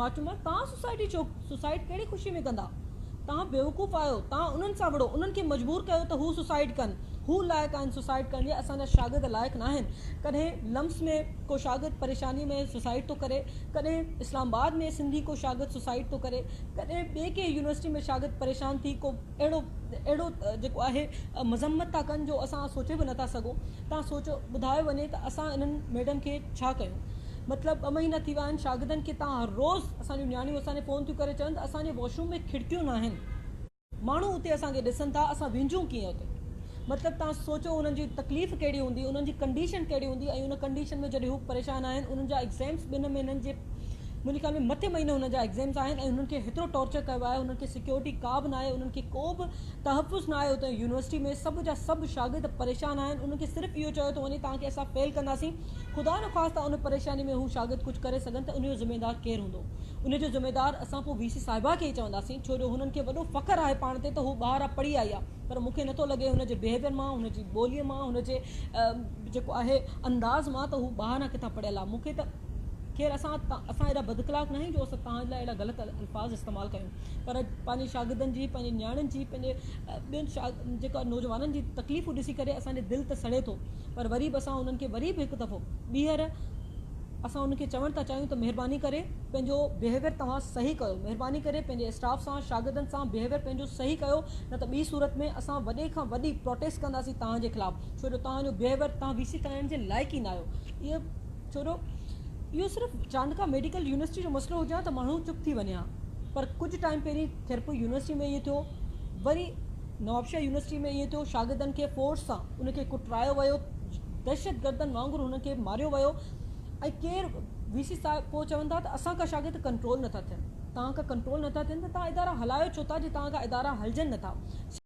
मां चयोमांसि तव्हां सुसाइटी छो सुसाइड कहिड़ी ख़ुशी में कंदा, तव्हां बेवकूफ़ आहियो, तव्हां उन्हनि सां विढ़ो, उन्हनि खे मजबूर कयो त हू सुसाइड कनि, हू लाइक़ु आहिनि सुसाइड करण जे, असांजा शागिर्द लाइक़ु न आहिनि। कॾहिं लम्स में को शागिर्द परेशानी में सुसाइड थो करे, कॾहिं इस्लामाबाद में सिंधी को शागिर्द सुसाइड थो करे, कॾहिं ॿिए कंहिं यूनिवर्सिटी में शागिर्द परेशान थी को अहिड़ो जेको आहे मज़म्मत था कनि जो असां सोचे बि नथा सघूं। तव्हां सोचो, ॿुधायो वञे त असां इन्हनि मैडम खे छा कयूं। मतिलबु 2 महीना थी विया आहिनि शागिर्दनि खे, तव्हां हर रोज़ असांजूं नियाणियूं असांखे फ़ोन थियूं करे चवनि त असांजे वॉशरूम में खिड़कियूं न आहिनि, माण्हू उते असांखे ॾिसनि था, असां विझूं कीअं उते। मतिलबु तव्हां सोचो उन्हनि जी तकलीफ़ कहिड़ी हूंदी, उन्हनि जी कंडीशन कहिड़ी हूंदी, ऐं उन कंडीशन में जॾहिं हू परेशान आहिनि, उन्हनि जा एग्ज़ाम्स 2 महीननि जे मुंहिंजे ख़्याल में मथे महीने हुन जा एग्ज़ाम्स आहिनि, ऐं उन्हनि खे हेतिरो टॉर्चर कयो आहे, उन्हनि खे सिक्योरिटी का बि न आहे, उन्हनि खे को बि तहफ़ुज़ न आहे उते यूनिवर्सिटी में, सभु जा सभु शागिर्द परेशान आहिनि। उन्हनि खे सिर्फ़ु इहो चयो थो वञे तव्हांखे असां फेल कंदासीं, ख़ुदा न ख़्वास्ता उन परेशानी में हू शागिर्द कुझु करे सघनि त उनजो ज़िम्मेदारु केरु हूंदो। उनजो ज़िम्मेदारु असां पोइ VC साहिबा खे ई चवंदासीं, छो जो हुननि खे वॾो फ़ख़्रु आहे पाण ते त हू ॿाहिरां पढ़ी आई आहे, पर मूंखे नथो लॻे हुनजे बिहेवियर मां, हुनजी ॿोलीअ मां, हुनजे जेको आहे अंदाज़ मां त हू ॿाहिरां किथां पढ़ियल आहे। मूंखे त ख़ैर असां एॾा बदकलाक न आहियूं जो असां तव्हां लाइ एॾा ग़लति अल्फाज़ इस्तेमालु कयूं, पर पंहिंजे शागिर्दनि जी, पंहिंजे नियाणियुनि जी, पंहिंजे ॿियनि जेका नौजवाननि जी तकलीफ़ूं ॾिसी करे असांजे दिलि त सड़े थो। पर वरी बि असां उन्हनि खे वरी बि हिकु दफ़ो ॿीहर असां उनखे चवणु था चाहियूं त महिरबानी करे पंहिंजो बिहेवियर तव्हां सही कयो, महिरबानी करे पंहिंजे स्टाफ सां, शागिर्दनि सां बिहेवियर पंहिंजो सही कयो, न त ॿी सूरत में असां वॾे खां वॾी प्रोटेस्ट कंदासीं तव्हांजे ख़िलाफ़ु, छो जो तव्हांजो बिहेवियर तव्हां VC ठहण जे लाइक़ु ई न आहियो। इहो छो जो इहो सिर्फ़ु चांडका मेडिकल यूनिवर्सिटी जो मसइलो हुजे हा त माण्हू चुप थी वञे हा, पर कुझु टाइम पहिरीं खैरपुर यूनिवर्सिटी में इहो थियो, वरी नवाबशाह यूनिवर्सिटी में इहो थियो, शागिर्दनि खे फोर्स सां उनखे कुटरायो वियो, दहशतगर्दनि वांगुरु हुनखे मारियो वियो, ऐं केरु VC साहिब पोइ चवनि था त असां खां शागिर्द कंट्रोल नथा थियनि। तव्हां खां कंट्रोल नथा थियनि त तव्हां इदारा हलायो छो था जे तव्हां खां इदारा हलजनि नथा।